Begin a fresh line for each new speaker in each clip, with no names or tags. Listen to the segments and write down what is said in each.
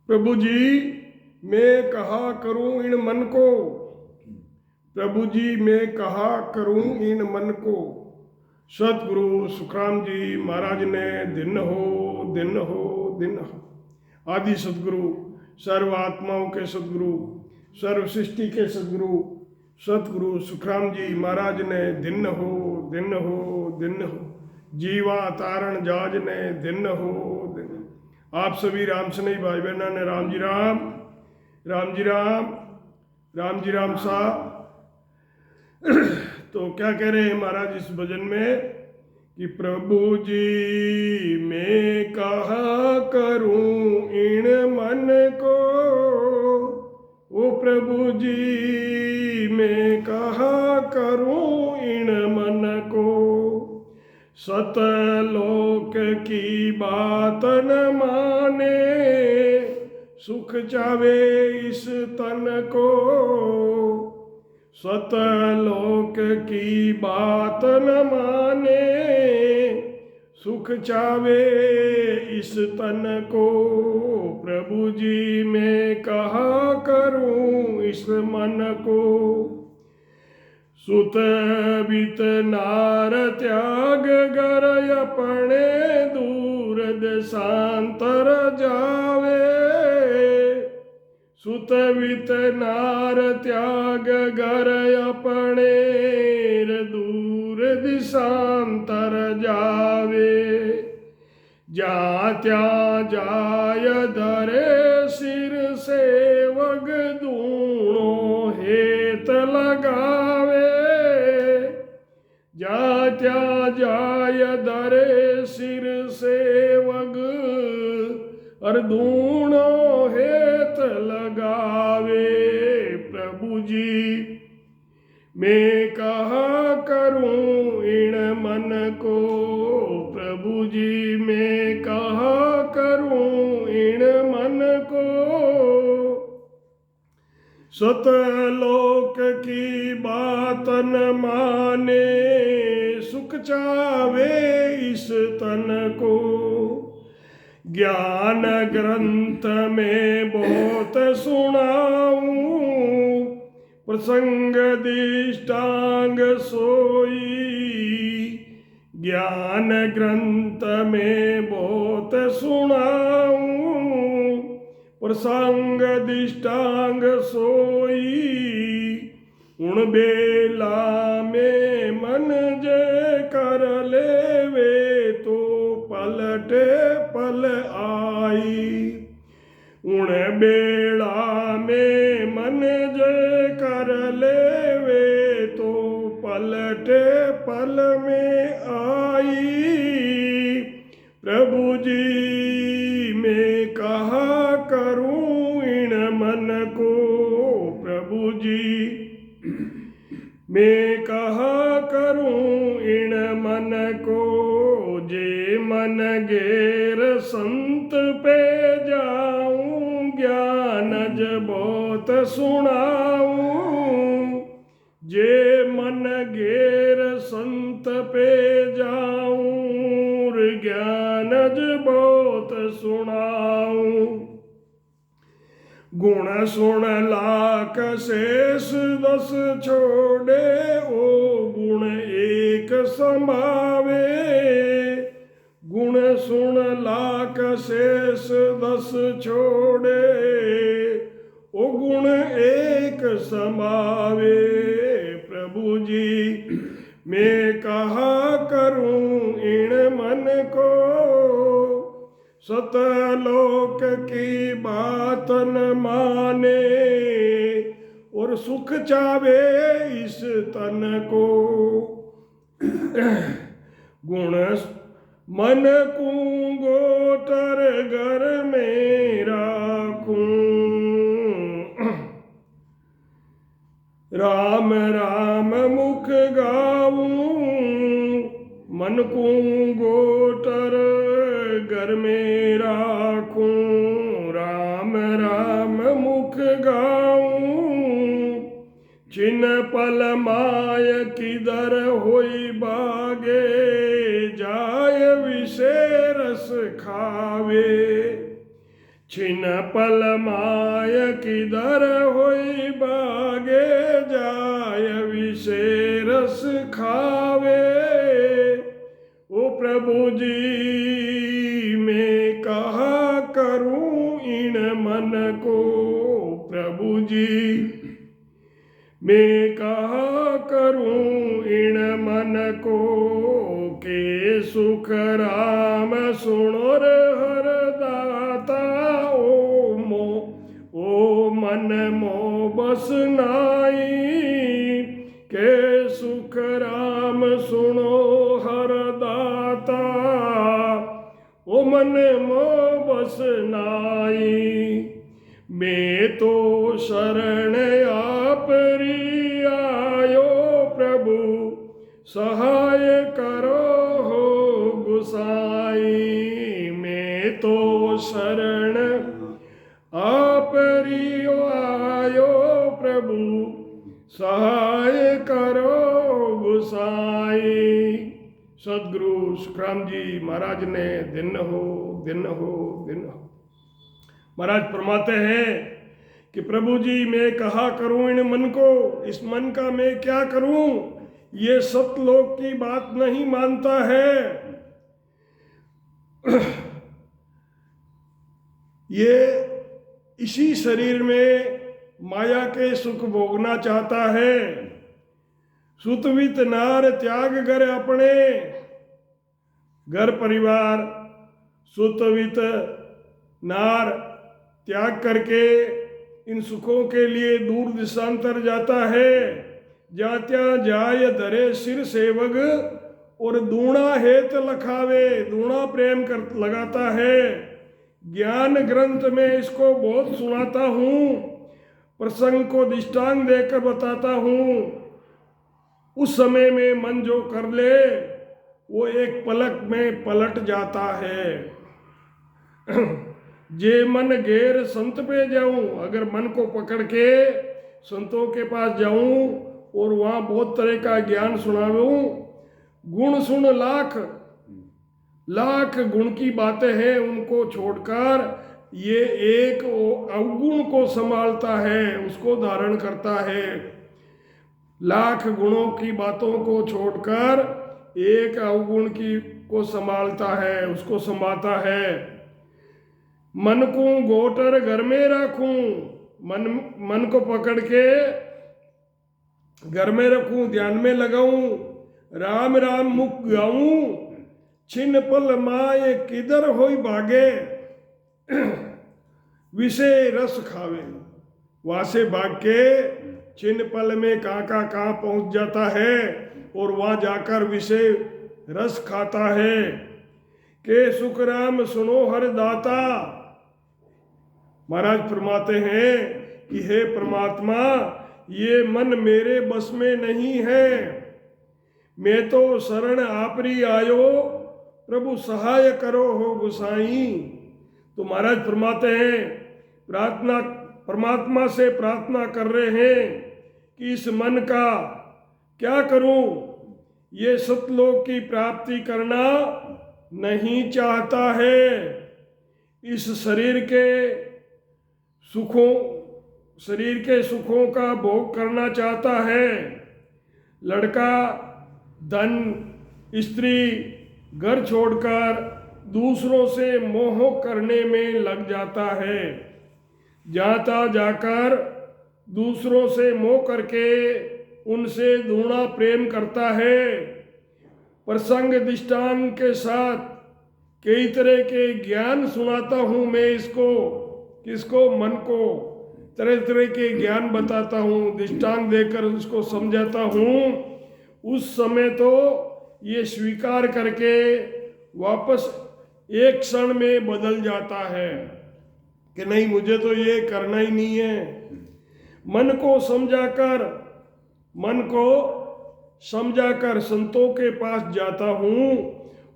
प्रभु जी मैं कहा करूं इन मन को, प्रभु जी मैं कहा करूं इन मन को। सतगुरु सुखराम जी महाराज ने दिन हो दिन हो दिन हो। आदि सतगुरु, सर्व आत्माओं के सतगुरु, सर्व सृष्टि के सतगुरु सतगुरु सुखराम जी महाराज ने दिन हो दिन हो दिन हो। जीवा तारण जाज ने दिन हो दिन हो। आप सभी राम स्नेही भाई बहनों ने राम जी राम, राम जी राम, राम जी राम साहब। तो क्या कह रहे हैं महाराज इस भजन में कि प्रभु जी मैं कहा करूं इन मन को, ओ प्रभु जी मैं कहा करूं इन मन को। सतलोक की बात न माने, सुख चावे इस तन को। सतलोक की बात न माने, सुख चावे इस तन को। प्रभु जी मैं कहा करूं इस मन को। सुत बित नार त्याग गर अपने दूर देशांतर जावे। सुत बित नार त्याग गर अपने दूर दिशांतर जावे। जा त्या जाय धरे सिर सेवक दूणो हेत लगावे। जा त्या जाय धरे सिर सेवक और दूणो हेत लगावे। प्रभु जी मैं कहा करूं इन मन को, प्रभु जी मैं कहा करूं इन मन को। सतलोक की बात न माने, सुख चावे इस तन को। ज्ञान ग्रंथ में बहुत सुनाऊं, प्रसंग दिष्टांग सोई। ज्ञान ग्रंथ में बहुत सुनाऊं, प्रसंग दिष्टांग सोई। उन बेला में मन जे कर लेवे, तो पलटे पल आई। उन बेला में मन जे कर लेवे, तो पलटे पल में आई। प्रभु जी मैं कहा करूं इन मन को, प्रभु जी मैं कहा करूं इन मन को। जे मन गेर संत पे जाऊं, ज्ञान ज बहुत सुनाऊं। जे मन गेर संत पे जाऊं, ज्ञान ज बहुत सुनाऊं। गुण सुन लाख शेष दस छोड़े, ओ गुण एक संभावे। गुण सुन लाख शेष दस छोड़े, ओ गुण एक संभावे। प्रभु जी मैं कहा करूं इन मन को। सतलोक की बात न माने, और सुख चावे इस तन को। गुण मन को गोतर घर में राखूं। राम राम मुख गाऊं, मन को गोटर घर में राखूं। राम राम मुख गाऊं, छिन पल माय किधर होई बागे। जाय विषय रस खावे, छिन पल माय किधर होई बागे जाय विषे रस खावे। ओ प्रभु जी मैं कहा करूं इन मन को, प्रभु जी मैं कहा करूं इन मन को, के सुख राम सुनो रे हर दाता। ओ मन मो बस नाई, के सुख राम सुनो हर दाता। ओ मन मो बस नाई, मैं तो शरण आप री आयो। प्रभु सहाय करो हो गुसाई, मैं तो शरण आप री आयो। प्रभु सहाय करो गुसाई। सदगुरु सुखराम जी महाराज ने दिन हो दिन हो दिन हो। महाराज फरमाते हैं कि प्रभु जी मैं कहा करूं इन मन को, इस मन का मैं क्या करूं, ये सतलोक की बात नहीं मानता है। ये इसी शरीर में माया के सुख भोगना चाहता है। सुतवित नार त्याग कर अपने घर परिवार, सुतवित नार त्याग करके इन सुखों के लिए दूर दिशांतर जाता है। जात्या जाय धरे सिर सेवग, और दूणा हेत लखावे, दूणा प्रेम कर लगाता है। ज्ञान ग्रंथ में इसको बहुत सुनाता हूँ, प्रसंग को दृष्टांत देकर बताता हूँ। उस समय में मन जो कर ले वो एक पलक में पलट जाता है। जे मन घेर संत पे जाऊं, अगर मन को पकड़ के संतों के पास जाऊं और वहाँ बहुत तरह का ज्ञान सुनाऊं, गुण सुन लाख लाख गुण की बातें हैं, उनको छोड़कर ये एक अवगुण को संभालता है, उसको धारण करता है। लाख गुणों की बातों को छोड़कर एक अवगुण की को संभालता है, उसको संभालता है। मन को गोटर घर में रखूं, मन को पकड़ के घर में रखूं, ध्यान में लगाऊं, राम राम मुख गाऊं, छिन पल माए किधर होई भागे, विषय रस खावे। वहां से भाग के छिन पल में कहाँ पहुंच जाता है और वहां जाकर विषय रस खाता है। के सुख राम सुनो हर दाता। महाराज फरमाते हैं कि हे परमात्मा, ये मन मेरे बस में नहीं है, मैं तो शरण आपरी आयो। प्रभु सहाय करो हो गुसाई। तो महाराज फरमाते हैं, प्रार्थना परमात्मा से प्रार्थना कर रहे हैं कि इस मन का क्या करूं, ये सतलोक की प्राप्ति करना नहीं चाहता है। इस शरीर के सुखों का भोग करना चाहता है। लड़का धन, स्त्री, घर छोड़कर दूसरों से मोह करने में लग जाता है। जाता जाकर दूसरों से मोह करके उनसे दूना प्रेम करता है। प्रसंग दृष्टांत के साथ कई तरह के ज्ञान सुनाता हूँ मैं इसको, किसको, मन को तरह तरह के ज्ञान बताता हूँ, दृष्टांत देकर उसको समझाता हूँ। उस समय तो ये स्वीकार करके वापस एक क्षण में बदल जाता है कि नहीं, मुझे तो ये करना ही नहीं है। मन को समझाकर संतों के पास जाता हूँ,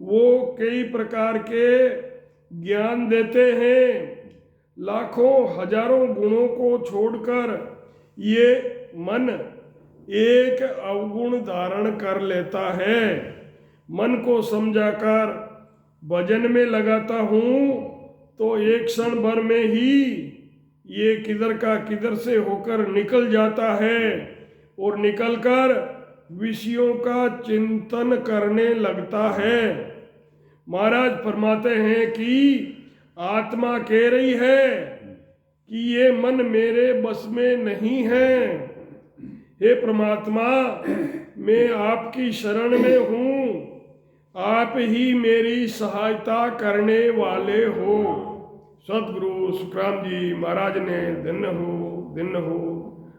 वो कई प्रकार के ज्ञान देते हैं। लाखों हजारों गुणों को छोड़कर ये मन एक अवगुण धारण कर लेता है। मन को समझाकर भजन में लगाता हूँ तो एक क्षण भर में ही ये किधर का किधर से होकर निकल जाता है और निकलकर विषयों का चिंतन करने लगता है। महाराज फरमाते हैं कि आत्मा कह रही है कि ये मन मेरे बस में नहीं है। हे परमात्मा, मैं आपकी शरण में हूँ, आप ही मेरी सहायता करने वाले हो। सतगुरु सुखराम जी महाराज ने धन्य हो।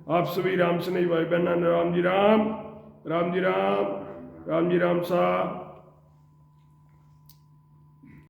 आप सभी राम स्नेही भाई बहना राम जी राम, राम जी राम, राम जी राम साहब।